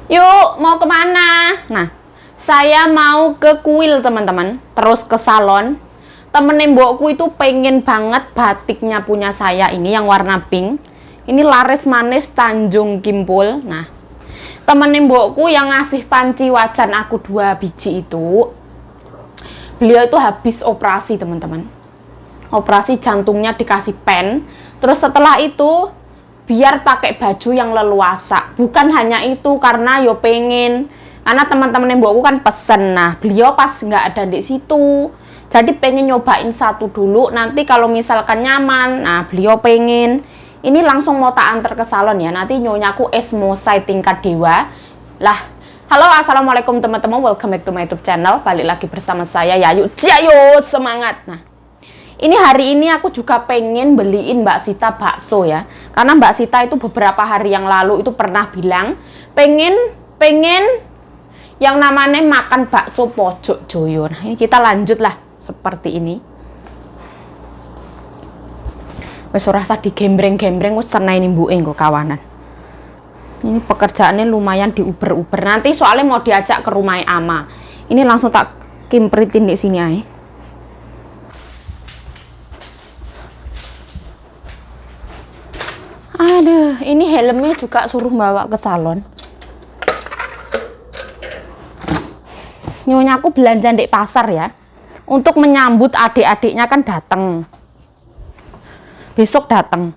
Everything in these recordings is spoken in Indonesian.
Yuk, mau kemana? Nah, saya mau ke kuil teman-teman, terus ke salon. Temen mbokku itu pengen banget batiknya punya saya ini yang warna pink. Ini laris manis Tanjung Kimpul. Nah, temen mbokku yang ngasih panci wajan aku 2 biji itu, beliau itu habis operasi teman-teman. Operasi jantungnya dikasih pen. Terus setelah itu biar pakai baju yang leluasa. Bukan hanya itu, karena yo pengen, karena teman-teman mbokku kan pesen. Nah, beliau pas nggak ada di situ, jadi pengen nyobain satu dulu. Nanti kalau misalkan nyaman, nah beliau pengen ini langsung mau tak antar ke salon ya. Nanti nyonyaku Esmosai tingkat dewa lah. Halo, assalamualaikum teman-teman, welcome back to my YouTube channel. Balik lagi bersama saya Yayu. Jayo semangat. Nah, ini hari ini aku juga pengen beliin Mbak Sita bakso ya. Karena Mbak Sita itu beberapa hari yang lalu itu pernah bilang pengen yang namanya makan bakso pojok joyo. Nah, ini kita lanjut lah seperti ini. Wes rasa digembreng-gembreng wis senai mbuke nggo kawanan. Ini pekerjaannya lumayan diuber-uber. Nanti soalnya mau diajak ke rumah Ama. Ini langsung tak kimpritin di sini aja. Aduh, ini helmnya juga suruh bawa ke salon. Nyonya aku belanja di pasar ya, untuk menyambut adik-adiknya kan datang. Besok datang.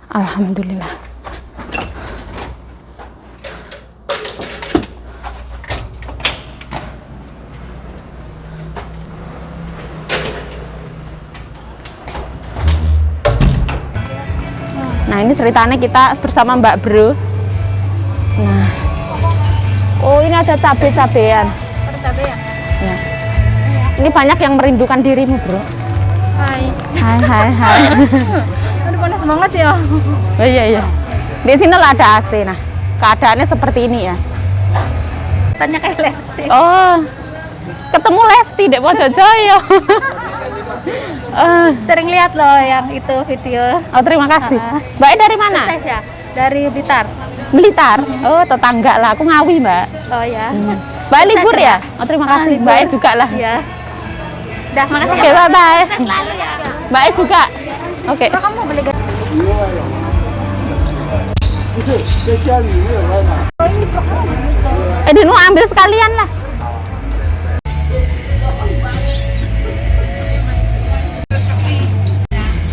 Alhamdulillah. Nah, ini ceritanya kita bersama Mbak Bro. Nah, oh ini ada cabai-cabean. Ada cabai ya? Ya. Ini banyak yang merindukan dirimu, Bro. Hai. Hai. Aduh, panas banget ya. Oh iya. Di sini lah ada AC. Nah, keadaannya seperti ini ya. Tanya kayak Lesti. Oh, ketemu Lesti dek Wojojoyo. Sering lihat loh yang itu video. Oh, terima kasih. Mbak dari mana? Saya dari Blitar. Blitar. Oh, tetangga lah. Aku Ngawi, Mbak. Oh ya. Mbak libur ya? Oh, terima kasih. libur. Mbak juga lah. Iya. Dah, makasih. Oke, bye-bye. Selalu ya. Mbak juga. Oke. Kalau kamu beli Dinu ambil sekalian lah.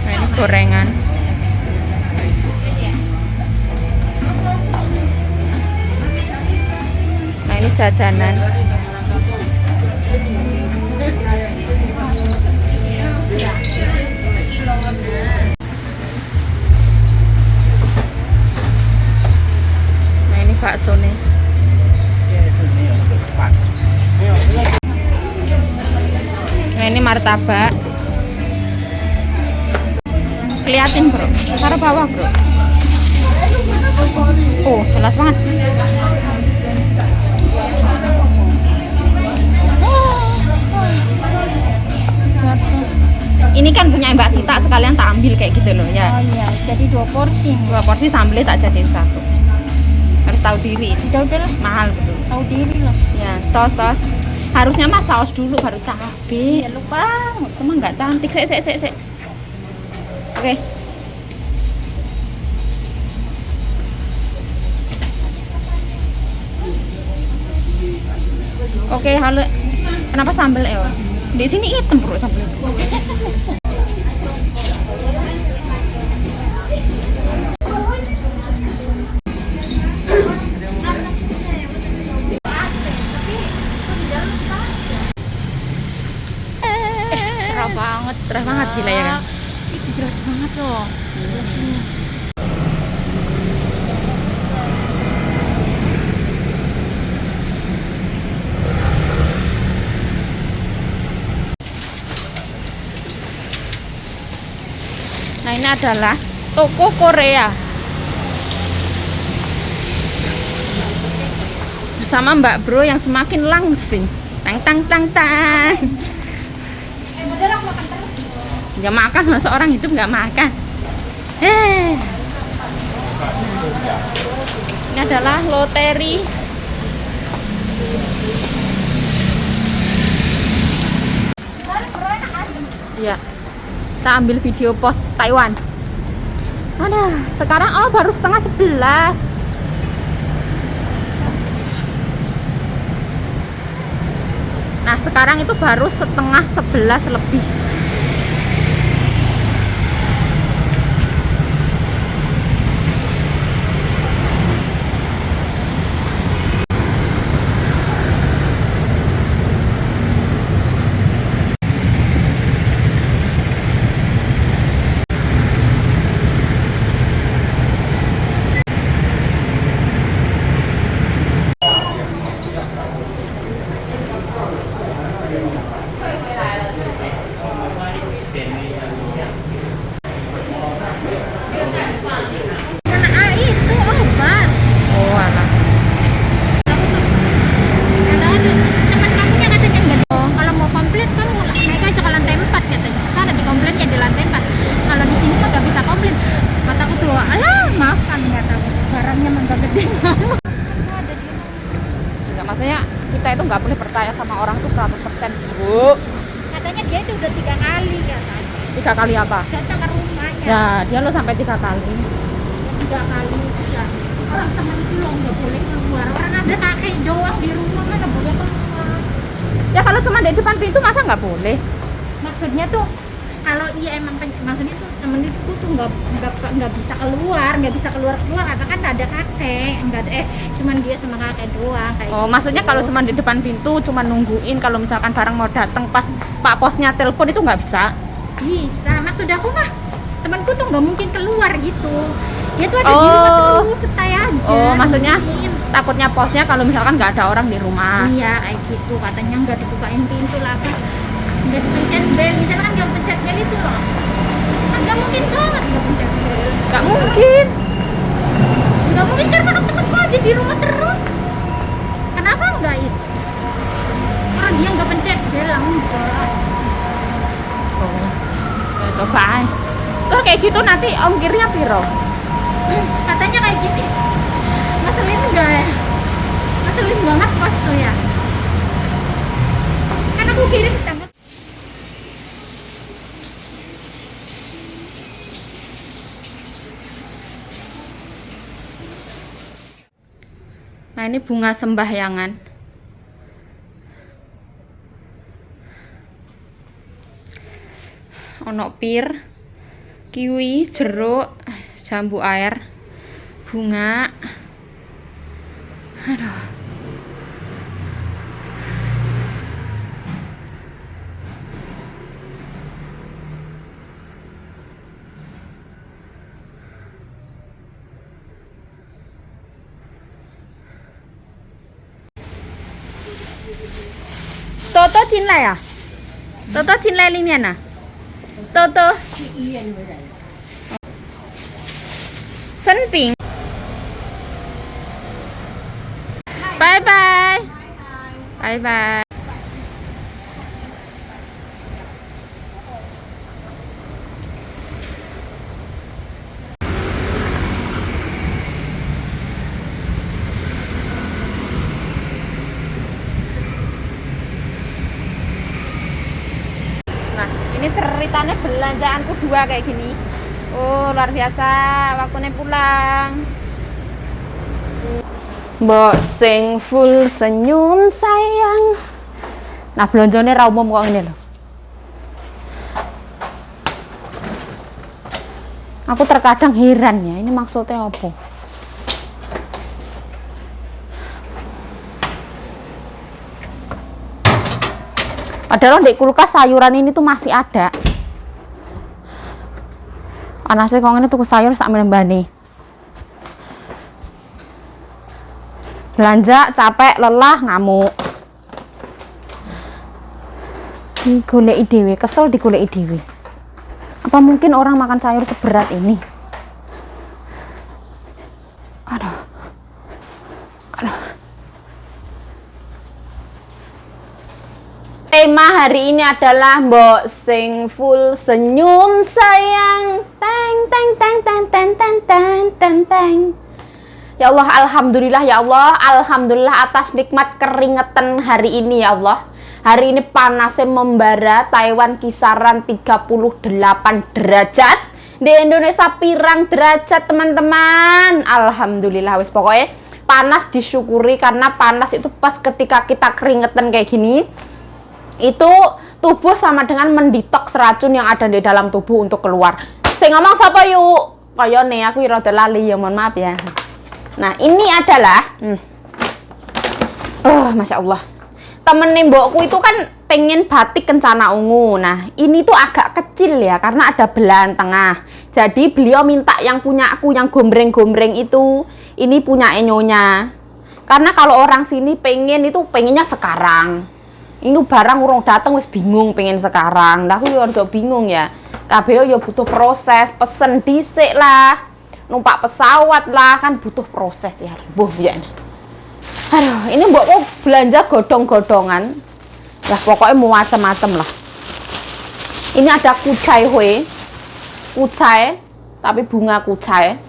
Nah, ini gorengan. Nah, ini jajanan. Nah, ini bakso nih. Nah, ini martabak. Keliatin, Bro. Taruh bawah, Bro. Oh, jelas banget. Ini kan punya Mbak Sita, sekalian tak ambil kayak gitu loh ya. Oh iya, jadi 2 porsi. 2 porsi sambelnya tak jadiin 1. Harus tahu diri ini. Udah lah, Mahal betul. tahu diri loh. Ya, sos. Harusnya mah saus dulu baru cabai. Ya lupa. Cuma nggak cantik. Sik. Oke. Oke, halo. Kenapa sambal ya? Di sini hitam, Bro, sambal. Cerah banget gila ya kan? Itu jelas banget loh. Nah, ini adalah toko Korea bersama Mbak Bro yang semakin langsing. Tang. Ya makan, masa orang hidup nggak makan. adalah loteri. Ya, kita ambil video pos Taiwan. Ada, sekarang baru setengah 11. Nah, sekarang itu baru setengah 11 lebih. Itu obat. Oh, alah. Teman kamunya katanya enggak. Kalau mau komplit kan naik aja ke lantai 4 katanya. Sana di komplainnya di lantai 4. Kalau di sini mah nggak bisa komplain. Kataku tuh, alah maafkan nggak tahu. Barangnya mah nggak gede. Enggak, maksudnya kita itu nggak boleh percaya sama orang tuh 100%, Bu. Katanya dia itu udah 3 kali ya kan. 3 kali apa? Datang ke rumahnya. Ya, dia lo sampai 3 kali. 3 kali ya. Orang teman itu lo nggak boleh keluar. Orang ada kakek doang di rumah mana boleh keluar. Ya kalau cuma di depan pintu masa nggak boleh? Maksudnya tuh kalau iya emang maksudnya tuh temen itu tuh nggak bisa keluar katakan ada kakek cuman dia sama kakek doang kayak Oh, gitu. maksudnya kalau cuma di depan pintu cuma nungguin kalau misalkan barang mau datang pas Pak Posnya telepon itu nggak bisa? bisa, maksud aku mah temanku tuh nggak mungkin keluar gitu, dia tuh ada di rumah terus stay aja. Oh, maksudnya nungguin. takutnya posnya kalau misalkan nggak ada orang di rumah. Iya kayak gitu, katanya nggak dibukain pintu lah kan, nggak dipencet bel, misalnya kan nggak pencet bel itu loh kan nggak mungkin banget nggak pencet bel. Nggak mungkin. Nggak mungkin karena temen-temenku aja di rumah terus. Kenapa enggak itu? Orang dia nggak pencet bel, enggak. Oh, ya, coba. Terus kayak gitu nanti ongkirnya piro? Katanya kayak gitu. Ngeselin enggak ya? Ngeselin banget kos tuh ya. Kan aku kirim tanggal. Nah, ini bunga sembahyangan. Ono pir, kiwi, jeruk, jambu air, bunga. Aduh. Toto cinta ya? Toto cinta ini na? Toto. Senping. Bye bye. Bye bye. Nah, ini ceritanya belanjaanku 2 kayak gini. Oh, luar biasa. Waktunya pulang. Mbok sing full senyum sayang. Nah, belanjane ra umum kok ngene lho. Aku terkadang heran ya, ini maksudnya apa? Padahal di kulkas sayuran ini tuh masih ada. Anaknya kok ini tuku sayur sak menembani. Belanja capek, lelah, ngamuk. Digoleki dhewe, kesel digoleki dhewe. Apa mungkin orang makan sayur seberat ini? Aduh. Aduh. Tema hari ini adalah mbok sing full senyum sayang. Teng teng teng teng teng teng teng teng teng. Ya Allah, alhamdulillah ya Allah, alhamdulillah atas nikmat keringetan hari ini ya Allah. Hari ini panasnya membara, Taiwan kisaran 38 derajat. Di Indonesia pirang derajat teman-teman. Alhamdulillah wis pokoknya panas disyukuri, karena panas itu pas ketika kita keringetan kayak gini, itu tubuh sama dengan mendetoks racun yang ada di dalam tubuh untuk keluar. Saya ngomong siapa yuk? Kayaknya aku rada lali ya, mohon maaf ya. Nah, ini adalah Masya Allah, temen nembokku itu kan pengen batik kencana ungu. Nah, ini tuh agak kecil ya, karena ada belahan tengah. Jadi beliau minta yang punya aku, yang gombreng-gombreng itu. Ini punya nyonya. Karena kalau orang sini pengennya sekarang. Ini barang urung datang wis bingung pengen sekarang. Lah aku yo rada bingung ya. Kabeh yo butuh proses, pesen dhisik lah. Numpak pesawat lah, kan butuh proses ya. Mbuh ya. Aduh, ini mbokku belanja godong-godongan. Ya pokoknya mau macam-macam lah. Ini ada kucai hue. Kucai, tapi bunga kucai.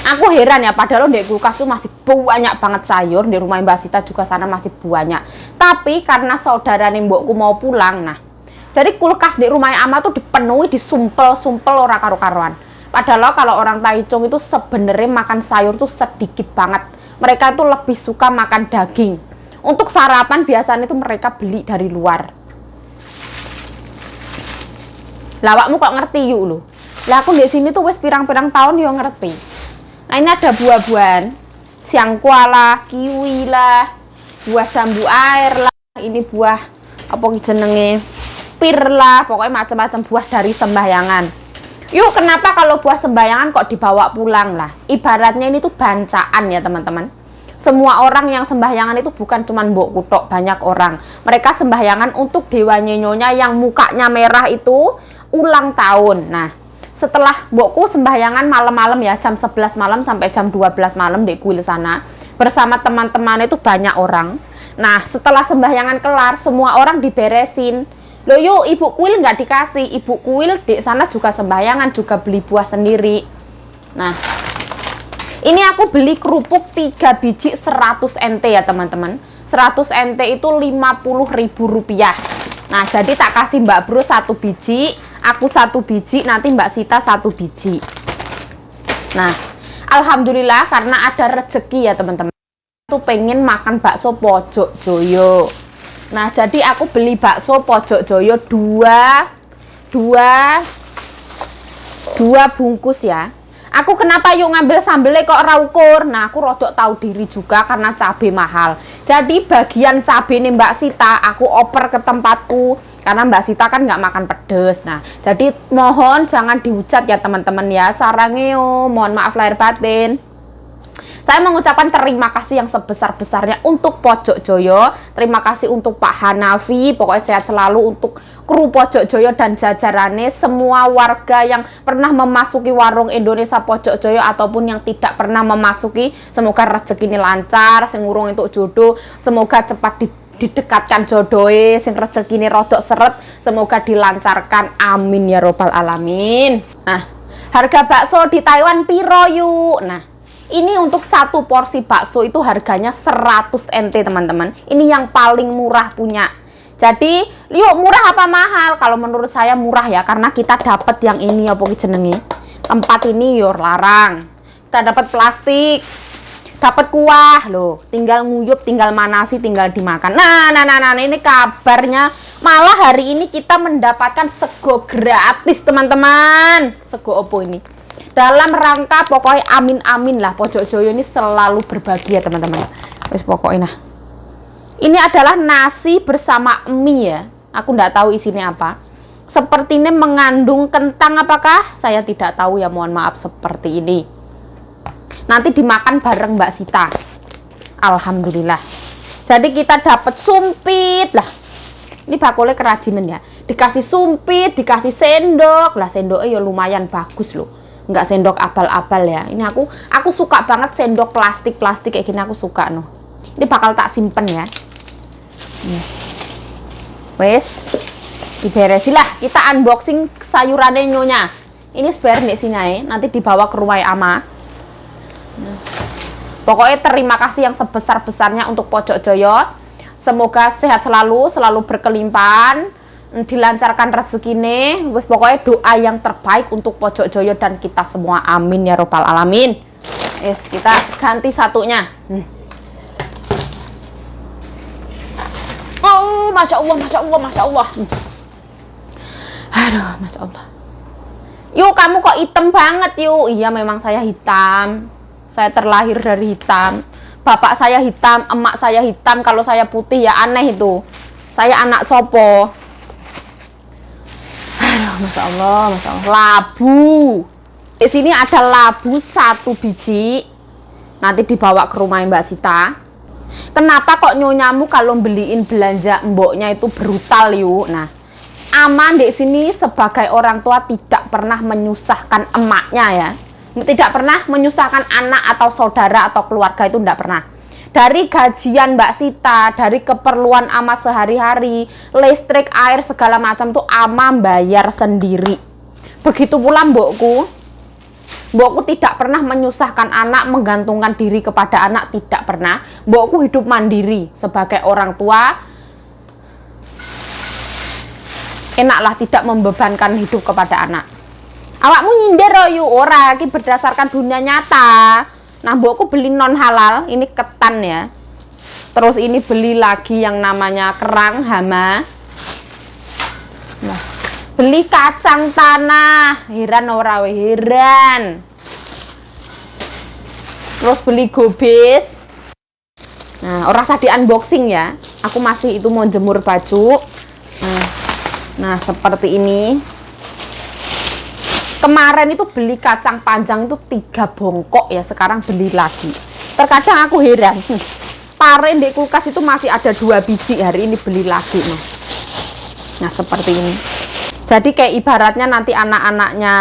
Aku heran ya, padahal di kulkas tuh masih banyak banget sayur. Di rumah Mbak Sita juga sana masih banyak. Tapi karena saudara mbokku mau pulang, nah, jadi kulkas di rumah Ama tuh dipenuhi, disumpel-sumpel ora karo-karuan. Padahal kalau orang Taichung itu sebenarnya makan sayur tuh sedikit banget. Mereka tuh lebih suka makan daging. Untuk sarapan biasanya itu mereka beli dari luar. Lawakmu kok ngerti yuk lu? Lah aku di sini tuh wis pirang-pirang tahun yo ngerti. Nah, ini ada buah-buahan, siangkua lah, kiwi lah, buah jambu air lah, ini buah apa jenenge? Pir lah, pokoknya macam-macam buah dari sembahyangan. Yuk, kenapa kalau buah sembahyangan kok dibawa pulang lah? Ibaratnya ini tuh bancaan ya teman-teman. Semua orang yang sembahyangan itu bukan cuma mbok kutok, banyak orang. Mereka sembahyangan untuk dewa nyonya yang mukanya merah itu ulang tahun. Nah, setelah mbokku sembahyangan malam-malam ya, jam 11 malam sampai jam 12 malam di kuil sana. Bersama teman-teman itu banyak orang. Nah, setelah sembahyangan kelar, semua orang diberesin. Loh yuk, ibu kuil nggak dikasih. Ibu kuil di sana juga sembahyangan, juga beli buah sendiri. Nah, ini aku beli kerupuk 3 biji 100 NT ya teman-teman. 100 NT itu Rp50.000. Nah, jadi tak kasih Mbak Bro 1 biji, aku 1 biji, nanti Mbak Sita 1 biji. Nah, alhamdulillah karena ada rezeki ya teman-teman. Aku pengen makan bakso Pojok Joyo. Nah, jadi aku beli bakso Pojok Joyo 2 bungkus ya. Aku kenapa yuk ngambil sambelnya kok ora ukur? Nah, aku rodok tahu diri juga karena cabai mahal. Jadi bagian cabai nih Mbak Sita aku oper ke tempatku karena Mbak Sita kan nggak makan pedes. Nah, jadi mohon jangan dihujat ya teman-teman ya. Sarangeo, mohon maaf lahir batin. Saya mengucapkan terima kasih yang sebesar-besarnya untuk Pojok Joyo. Terima kasih untuk Pak Hanafi. Pokoknya sehat selalu untuk kru Pojok Joyo dan jajarannya. Semua warga yang pernah memasuki warung Indonesia Pojok Joyo ataupun yang tidak pernah memasuki. Semoga rezeki ini lancar. Sing urung itu jodoh. Semoga cepat didekatkan jodohe. Sing rezeki ini rodok seret. Semoga dilancarkan. Amin ya robbal alamin. Nah, harga bakso di Taiwan piro yuk? Nah, ini untuk 1 porsi bakso itu harganya 100 NT teman-teman. Ini yang paling murah punya. Jadi, yuk murah apa mahal? Kalau menurut saya murah ya, karena kita dapat yang ini apa jenenge. Tempat ini yur larang. Kita dapat plastik, dapat kuah loh. Tinggal nguyup, tinggal manasi, tinggal dimakan. Nah, ini kabarnya malah hari ini kita mendapatkan sego gratis teman-teman. Sego opo ini? Dalam rangka pokoknya amin-amin lah, Pojok Joyo ini selalu berbagi ya teman-teman. Wes pokoknya nah. Ini adalah nasi bersama mie ya. Aku nggak tahu isinya apa. Sepertinya mengandung kentang apakah? Saya tidak tahu ya, mohon maaf seperti ini. Nanti dimakan bareng Mbak Sita. Alhamdulillah. Jadi kita dapat sumpit lah. Ini bakulnya kerajinan ya. Dikasih sumpit, dikasih sendok. Lah sendoknya ya lumayan bagus loh. Nggak sendok abal-abal ya. Ini aku suka banget sendok plastik kayak gini, aku suka noh. Ini bakal tak simpen ya. Wes, diberesin lah. Kita unboxing sayurannya nyonya. Ini spare di sini aja, nanti dibawa ke rumah Ama. Pokoknya terima kasih yang sebesar-besarnya untuk Pojok Joyo. Semoga sehat selalu, selalu berkelimpahan, dilancarkan rezekine. Wes pokoknya doa yang terbaik untuk Pojok Joyo dan kita semua. Amin ya robbal alamin. Yes, kita ganti satunya. Oh, masya Allah, masya Allah, masya Allah. Aduh, masya Allah. Yuk, kamu kok hitam banget yuk. Iya, memang saya hitam. Saya terlahir dari hitam. Bapak saya hitam, emak saya hitam. Kalau saya putih ya aneh itu. Saya anak sopo. Aduh, masya Allah, masya Allah. Labu. Di sini ada labu 1 biji. Nanti dibawa ke rumah Mbak Sita. Kenapa kok nyonyamu kalau beliin belanja mboknya itu brutal yuk? Nah, Ama di sini sebagai orang tua tidak pernah menyusahkan emaknya ya. Tidak pernah menyusahkan anak atau saudara atau keluarga, itu tidak pernah. Dari gajian Mbak Sita, dari keperluan Ama sehari-hari, listrik, air, segala macam tuh Ama bayar sendiri. Begitu pula mbokku. Mbokku tidak pernah menyusahkan anak, menggantungkan diri kepada anak, tidak pernah. Mbokku hidup mandiri sebagai orang tua. Enaklah tidak membebankan hidup kepada anak. Awakmu nyindir yo ora, iki berdasarkan dunia nyata. Nah, mbokku beli non halal, ini ketan ya. Terus ini beli lagi yang namanya kerang hama. Nah, beli kacang tanah, heran ora we, heran. Terus beli gobes. Nah, ora usah di unboxing ya. Aku masih itu mau jemur baju. Nah, seperti ini. Kemarin itu beli kacang panjang itu 3 bongkok ya, sekarang beli lagi. Terkadang aku heran. Paren di kulkas itu masih ada 2 biji, hari ini beli lagi. Nah, seperti ini. Jadi kayak ibaratnya nanti anak-anaknya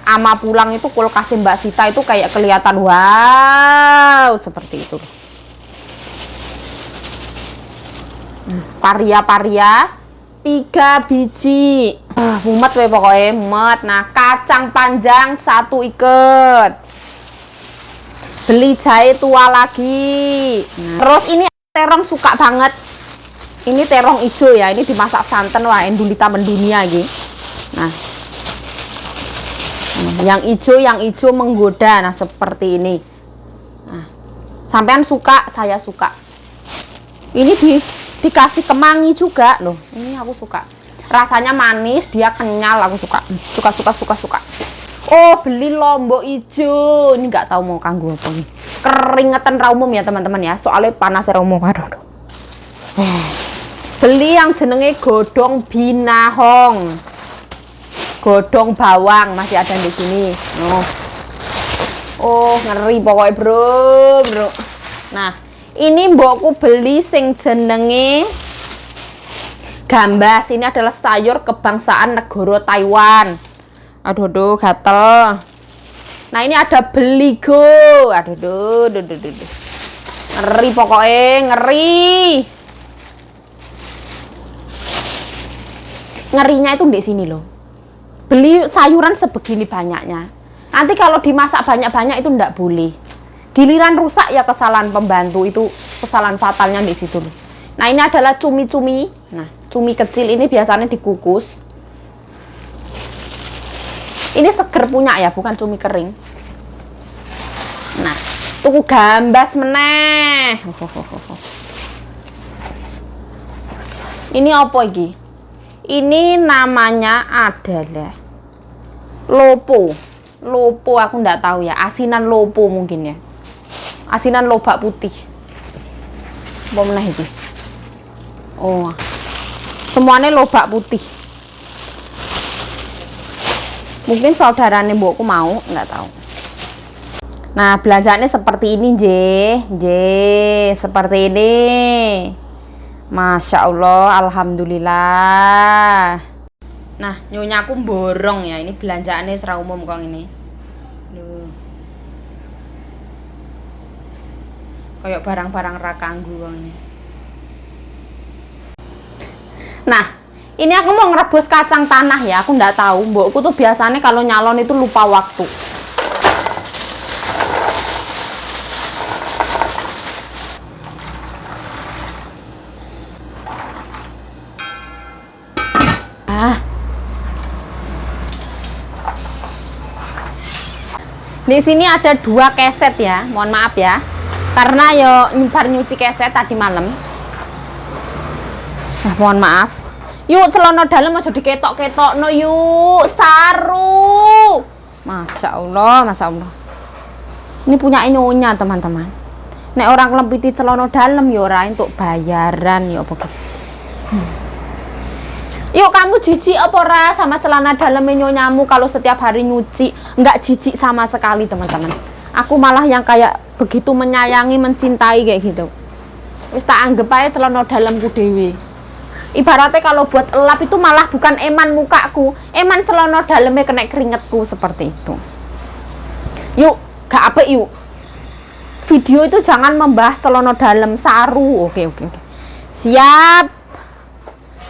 Ama pulang itu kulkasnya Mbak Sita itu kayak kelihatan wow, seperti itu. Paria-paria 3 biji. Mumet we pokoknya, mumet. Nah, kacang panjang 1 iket. Beli jahe tua lagi. Terus ini terong suka banget. Ini terong hijau ya, ini dimasak santan, wah endulita mendunia gitu. Nah, yang hijau menggoda. Nah, seperti ini. Nah, sampean suka, saya suka. Ini dikasih kemangi juga loh. Ini aku suka. Rasanya manis, dia kenyal, aku suka. Suka. Oh, beli lombok hijau. Ini nggak tahu mau kanggo apa nih. Keringetan ra umum ya, teman-teman ya. Soalnya panas ra umum. Aduh. Beli yang jenenge godong binahong. Godong bawang masih ada di sini. Oh, ngeri pokoknya, bro. Nah, ini mbokku beli sing jenenge gambas. Ini adalah sayur kebangsaan negara Taiwan. Aduh, gatel. Nah, ini ada beligo. Aduh. Ngeri pokoknya, ngeri. Ngerinya itu di sini loh. Beli sayuran sebegini banyaknya. Nanti kalau dimasak banyak-banyak itu ndak boleh. Giliran rusak ya kesalahan pembantu, itu kesalahan fatalnya di situ loh. Nah, ini adalah cumi-cumi. Nah, cumi kecil ini biasanya dikukus. Ini seger punya ya, bukan cumi kering. Nah, tuku gambas meneh. Ini apa iki? Ini namanya adalah lopo. Lopo aku ndak tahu ya, asinan lopo mungkin ya. Asinan lobak putih. Apa meneh iki? Oh. Semuanya lobak putih. Mungkin saudarane mbokku mau, nggak tahu. Nah, belanjaannya seperti ini, J, seperti ini. Masya Allah, alhamdulillah. Nah, nyonya aku borong ya, ini belanjaannya serah umum kok ini. Duh. Kayak barang-barang rakanggu kok ini. Nah, Ini aku mau ngerebus kacang tanah ya. Aku nggak tahu. Mbokku tuh biasanya kalau nyalon itu lupa waktu. Di sini ada 2 keset ya, mohon maaf ya, karena yo nyebar nyuci keset tadi malam. Nah, mohon maaf. Yuk celana dalam aja diketok-ketok no yuk, saru. Masya Allah, masya Allah. Ini punya nyonya teman-teman. Nek orang lempiti celana dalam yo ora untuk bayaran yo apa. Yuk kamu jijik apa ora sama celana dalam nyonyamu kalau setiap hari nyuci? Nggak jijik sama sekali teman-teman. Aku malah yang kayak begitu menyayangi, mencintai kayak gitu. Wis tak anggap aja celana dalamku dewe. Ibaratnya kalau buat elap itu malah bukan eman mukaku, eman celana dalamnya kena keringetku seperti itu. Yuk, gak apa yuk. Video itu jangan membahas celana dalam, saru. Oke. Siap.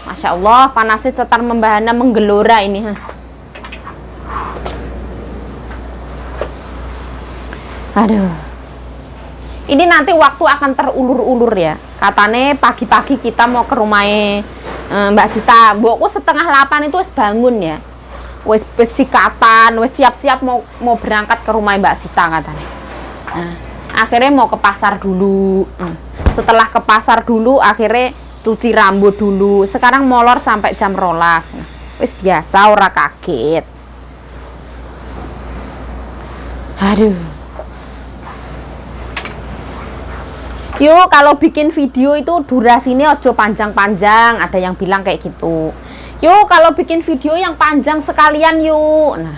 Masya Allah, panasnya cetar membahana menggelora ini. Aduh. Ini nanti waktu akan terulur-ulur ya. Katanya pagi-pagi kita mau ke rumahnya Mbak Sita. Mbokku setengah 8 itu wis bangun ya. Wis sikatan, wis siap-siap mau berangkat ke rumah Mbak Sita katanya. Nah, akhirnya mau ke pasar dulu. Setelah ke pasar dulu, akhirnya cuci rambut dulu. Sekarang molor sampai jam 12. Nah, wis biasa, ora kaget. Aduh. Yuk kalau bikin video itu durasinya ojo panjang-panjang. Ada yang bilang kayak gitu. Yuk kalau bikin video yang panjang sekalian yuk. Nah,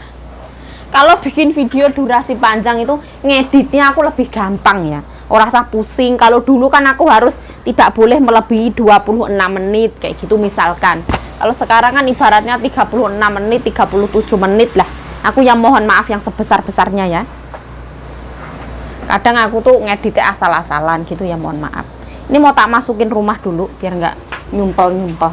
kalau bikin video durasi panjang itu ngeditnya aku lebih gampang ya. Ora usah pusing. Kalau dulu kan aku harus tidak boleh melebihi 26 menit kayak gitu misalkan. Kalau sekarang kan ibaratnya 36 menit, 37 menit lah. Aku yang mohon maaf yang sebesar-besarnya ya. Kadang aku tuh ngeditnya asal-asalan gitu ya, mohon maaf. Ini mau tak masukin rumah dulu biar nggak nyumpel-nyumpel.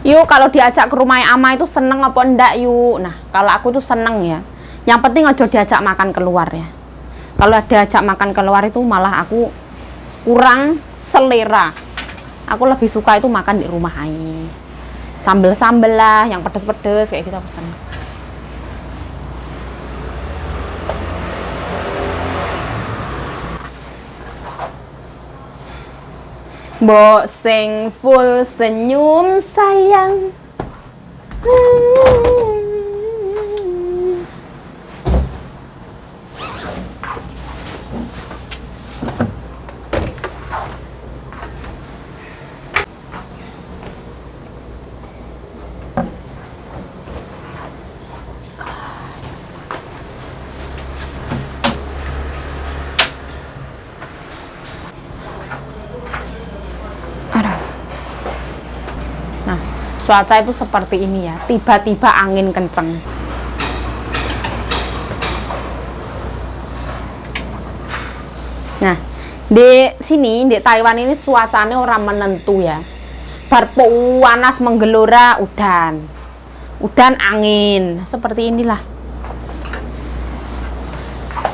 Yuk kalau diajak ke rumah ama itu seneng apa enggak yuk. Nah kalau aku tuh seneng ya. Yang penting aja diajak makan keluar ya. Kalau diajak makan keluar itu malah aku kurang selera. Aku lebih suka itu makan di rumah aja. Sambel-sambel lah, yang pedes-pedes kayak gitu aku seneng. Mbok sing full senyum sayang. Nah, cuaca itu seperti ini ya, tiba-tiba angin kenceng. Nah, di sini, di Taiwan ini cuacanya orang menentu ya. Bar panas menggelora, udan angin, seperti inilah.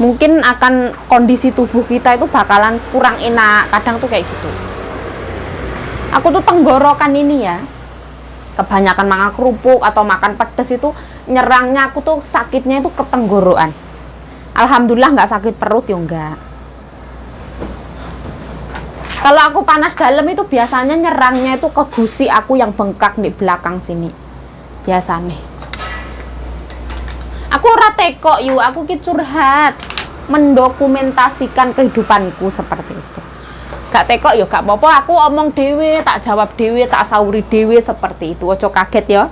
Mungkin akan kondisi tubuh kita itu bakalan kurang enak, kadang tuh kayak gitu. Aku tuh tenggorokan ini ya, kebanyakan makan kerupuk atau makan pedas itu nyerangnya aku tuh sakitnya itu ke tenggorokan. Alhamdulillah nggak sakit perut ya enggak. Kalau aku panas dalam itu biasanya nyerangnya itu ke gusi aku yang bengkak di belakang sini biasanya. Aku ora teko yuk, aku ki curhat, mendokumentasikan kehidupanku seperti itu. Gak teko ya gak apa-apa, aku omong dewe, tak jawab dewe, tak sauri dewe seperti itu. Ojo kaget ya.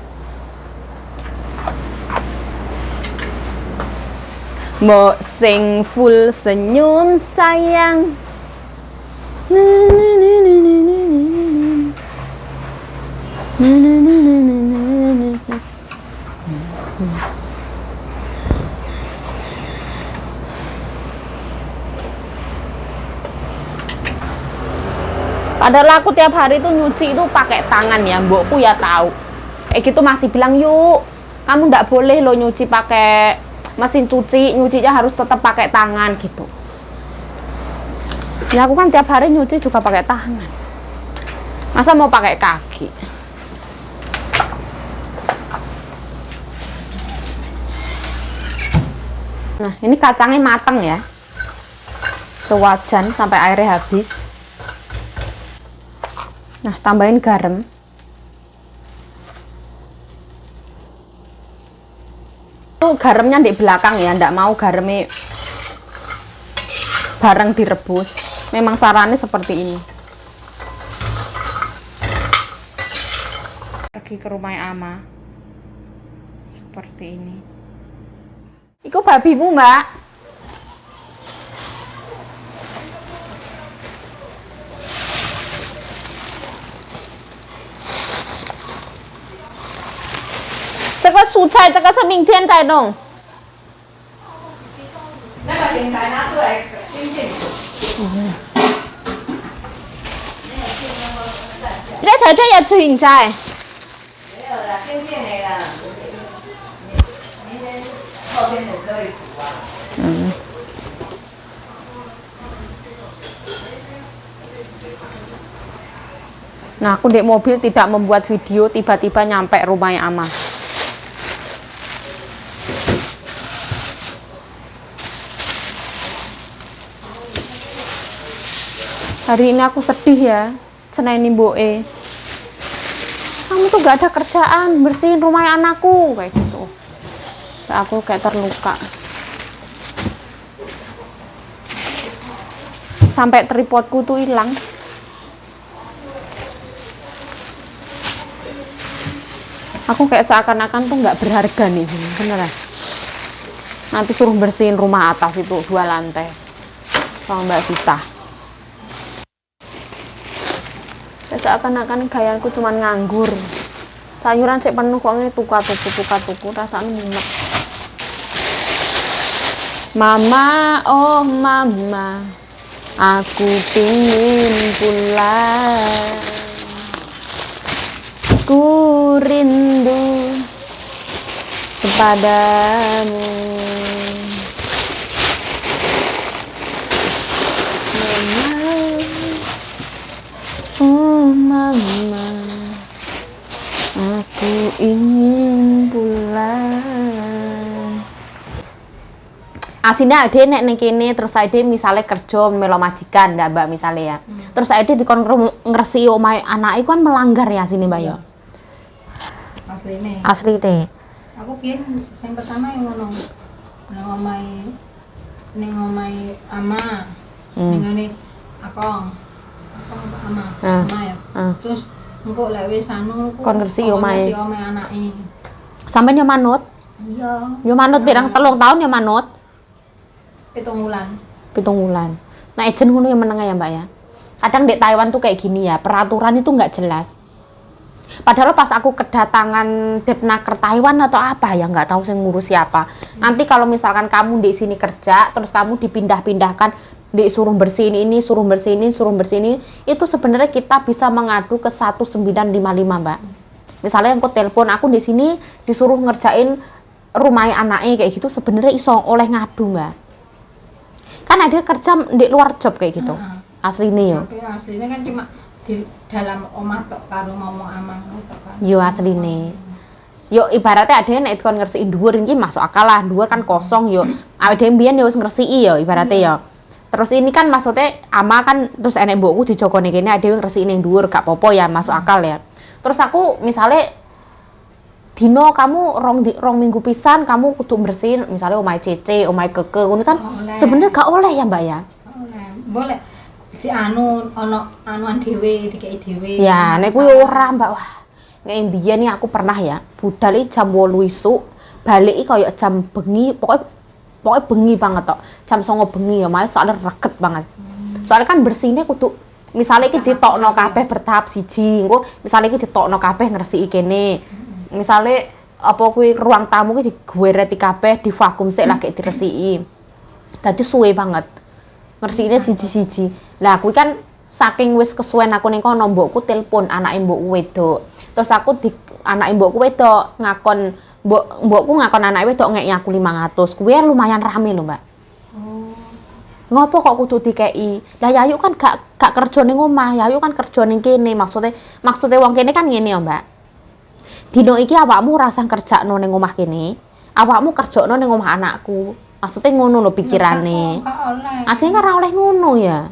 Mbok sing full senyum sayang. Padahal aku tiap hari tuh nyuci itu pakai tangan ya, mbokku ya tahu. Gitu masih bilang, "Yuk, kamu ndak boleh lo nyuci pakai mesin cuci, nyucinya harus tetap pakai tangan," gitu. Ya aku kan tiap hari nyuci juga pakai tangan. Masa mau pakai kaki? Nah, ini kacangnya matang ya. Sewajan sampai airnya habis. Nah, tambahin garam. Itu garamnya di belakang ya, ndak mau garamnya bareng direbus. Memang caranya seperti ini. Pergi ke rumah Ama. Seperti ini. Iku babimu, Mbak.这个蔬菜，这个是明天再弄。那个平台拿出来，冰淇淋。这条这也吃青菜。没有啦，冰淇淋啦。明天、后天也可以煮啊。Nah, aku di mobil tidak membuat video, tiba-tiba nyampe rumahnya Ama. Hari ini aku sedih ya, Senin Mboe. Kamu tuh gak ada kerjaan, bersihin rumah anakku, kayak gitu. Aku kayak terluka. Sampai tripodku tuh hilang. Aku kayak seakan-akan tuh nggak berharga nih, beneran. Nanti suruh bersihin rumah atas itu 2 lantai sama Mbak Vita. Kayak seakan-akan gayaku cuma nganggur. Sayuran cek penuh kok ini tuku rasanya mumet. Mama, oh mama, aku pingin pulang. Ku rindu kepadamu, Mama. Oh mama, aku ingin pulang. Aslinya ade nek ning kene terus ade misale kerja melo majikan ndak Mbak misale ya. Terus ade dikon ngresiki omahe anake kan melanggar ya sini Mbak ya. Asli deh. Aku biyen yang pertama yang ngono. Ning omahe Ama. Ning ngene Akong. Akong Ama. Ama ya. Terus engko lek wis anu kon ngresiki omahe anake. Sampeyan yo manut? Iya. Yo manut pirang 3 tahun ya manut? 7 bulan. 7 bulan. Nah, ejen ngono yang menengah ya, Mbak ya. Kadang di Taiwan tuh kayak gini ya, peraturan itu nggak jelas. Padahal pas aku kedatangan Depnaker Taiwan atau apa ya, nggak tahu saya ngurus siapa. Nanti kalau misalkan kamu di sini kerja, terus kamu dipindah-pindahkan, disuruh bersihin ini, suruh bersihin ini, itu sebenarnya kita bisa mengadu ke 1955, Mbak. Misalnya aku telepon, aku di sini disuruh ngerjain rumahnya anaknya kayak gitu, sebenarnya iso oleh ngadu, Mbak. Kan ada kerja di luar job kayak gitu. Aslinya yo. Tapi aslinya kan cuma di dalam omah tok karo ngomong amang tok kan. Yo asline. Yo ibaratnya ada nek kon ngresiki dhuwur iki masuk akal lah, dhuwur kan kosong yo. Awake dhewe mbiyen yo wis ngresiki yo ibaratnya yo. Terus ini kan maksudnya ama kan terus enek mbokku dijogone kene ade ngresiki ning dhuwur gak apa-apa ya, masuk akal ya. Terus aku misalnya Dino kamu rong minggu pisan kamu kudu bersihin misalnya omahe Cece, omahe Keke, ngono kan sebenarnya gak oleh ya Mbak ya. Oleh. Boleh di anu ono anuan dhewe dikei dhewe. Ya, nek kuwi ora Mbak. Wah. Nek mbiyen nih aku pernah ya, budal jam 8 isuk, balik kaya jam bengi, pokoknya bengi banget tok. Jam 09.00 bengi ya, malah soalnya reget banget. Soalnya kan bersihnya kudu misalnya iki ditokno kabeh bertahap siji, engko misalnya iki ditokno kabeh ngresiki kene. Misalnya apa kuwi ruang tamu ki digwereti kabeh, divakum sik lagi diresiki. Dadi suwe banget. Ngresikine siji-siji. Lah kuwi kan saking wis kesuwen aku ning kono, mbokku telepon anake mbokku wedok. Terus aku anake mbokku wedok ngakon mbokku ngakon anake wedok ngeki aku 500. Kuwi lumayan rame lho, Mbak. Ngopo kok kudu dikei? Lah Yayu kan gak kerja ning omah, Yayu kan kerja ning kene. Maksudnya wong kene kan ngene ya, Mbak. Dino iki awakmu ora usah kerjakno ning omah kene. Awakmu kerjakno ning omah anakku. Maksudnya ngono lho pikirane. Asline kan ora oleh ngono ya.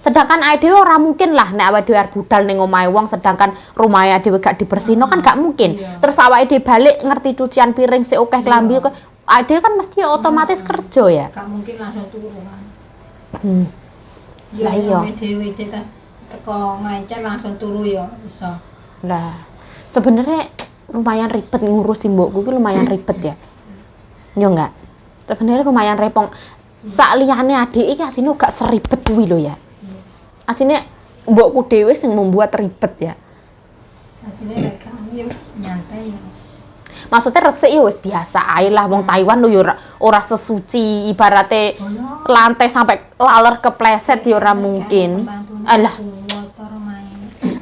Sedangkan awake dhewe ora mungkin lah nek awake dhewe arep budal ning omahe wong sedangkan rumahe dhewe gak dibersihno kan gak mungkin. Terus awake dhewe balik ngerti cucian piring sik akeh klambi kok awake dhewe kan mesti otomatis kerja ya. Gak mungkin langsung turu kan. Lah iya. Dhewe teko nglencer langsung turu ya iso. Lah sebenarnya lumayan ribet ngurusi mbokku itu lumayan ribet ya. Yo enggak. Sebenarnya lumayan repong. Sak liyane adik iki asine gak seribet kuwi lho ya. Asine mbokku dhewe sing membuat ribet ya. Asline lek kami nyantai ya. Maksudnya resik ya wis biasa ae lah wong Taiwan lho ya ora sesuci ibarate lantai sampai laler kepleset ya ora mungkin. Alah,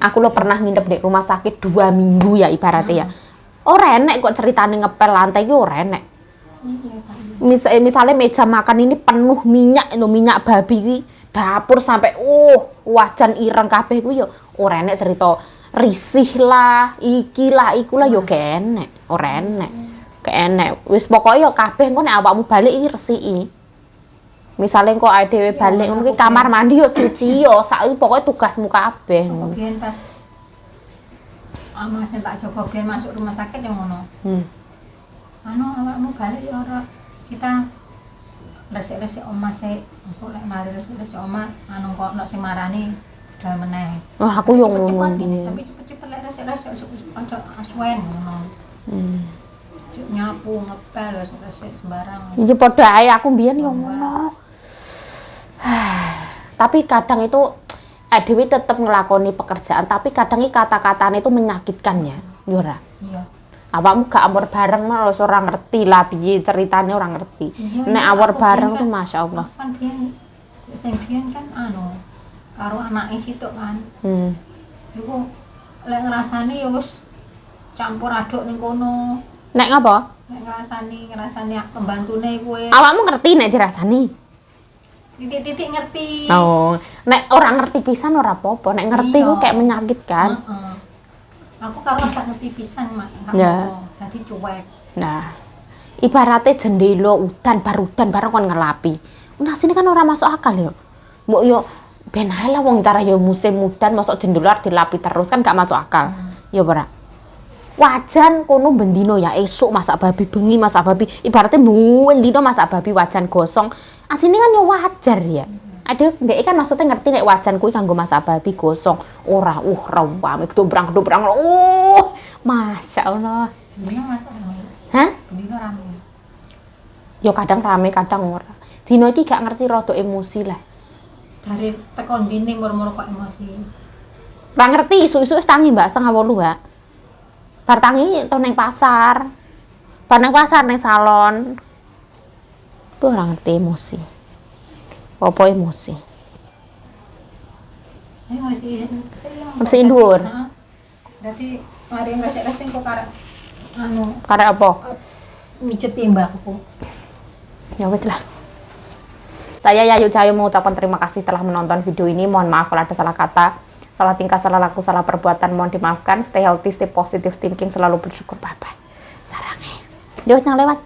aku lo pernah nginep di rumah sakit 2 minggu ya ibaratnya ya. Ora enek kok ceritane ngepel lantai iki ora enek. Misalnya meja makan ini penuh minyak, minyak babi iki, dapur sampai wajan ireng kabeh ku yo ora enek cerita risih lah, iki lah, iku lah yo gak enek, ora enek. Gak enek. Wis pokoke yo kabeh engko nek awakmu balik iki resiki. Misalnya kok awake dhewe balik ngono ki kamar mandi yo cuci yo, sak pokoke tugasmu kabeh. Biyen pas sing tak jaga biyen masuk rumah sakit yang ngono. Awakmu balik ya ora sita resik-resik omah sik. Engko lek mari resik-resik omah kok nek sing marani dal meneh. Wah, aku yo ngono Tapi cepet-cepet lek resik-resik aja aswen ngono. Nyapu ngepel resik sembarang. Iya padha ae aku mbiyen yo ngono. Tapi kadang itu dhewe tetep ngelakoni pekerjaan, tapi kadang iki kata-katane itu menyakitkan ya. Yo ora. Iya. Awakmu gak amor bareng terus ora ngerti lah piye ceritane ora ngerti. Nek awor bareng tuh Masya Allah. Kan biyen sing biyen kan karo anake sitok kan. Iku lek ngrasani ya wis campur aduk ning kono. Nek ngapa? Nek ngrasani pembantune kuwi. Awakmu ngerti nek dirasani? Titik-titik ngerti. Oh, nek ora ngerti pisan ora apa-apa, nek ngerti ku kayak menyakitkan. Aku karo gak ngerti pisan mak, dadi cuek. Nah, ibaratnya jendela udan bareng kon ngelapi. Nah, sini kan ora masuk akal yo. Mbok yo ben ae lah wong cara yo musim udan masuk jendela dilapi terus kan gak masuk akal. Yo ora. Wajan kono bendino ya esuk masak babi, bengi masak babi. Ibaratnya bendino masak babi wajan gosong. Asine kan yo wajar ya. Ada ndek kan maksudnya ngerti nek wajan kuwi kanggo masak babi gosong. Ora rame kedobrang. Masya Allah. Dino masak rame. Hah? Dino rame. Yo kadang rame, kadang ora. Dino iki gak ngerti rada emosi lah. Dari teko dinding moro-moro kok emosi. Ora ngerti isu-isu wis tangi Mbak 7:30, Mbak. Bar tangi to ning pasar. Bar ning pasar ning salon. Tuh ora ngerti emosi. Apa emosi? Ayo Bersihin dhuwur. Dadi mari resik-resik kok karek Karek apa? mijet timbakku. Ya wis lah. Saya Yayu Cahyo mengucapkan terima kasih telah menonton video ini. Mohon maaf kalau ada salah kata, salah tingkah, salah laku, salah perbuatan. Mohon dimaafkan. Stay healthy, stay positive thinking, selalu bersyukur. Bye-bye. Sarange. Jauh yang lewat.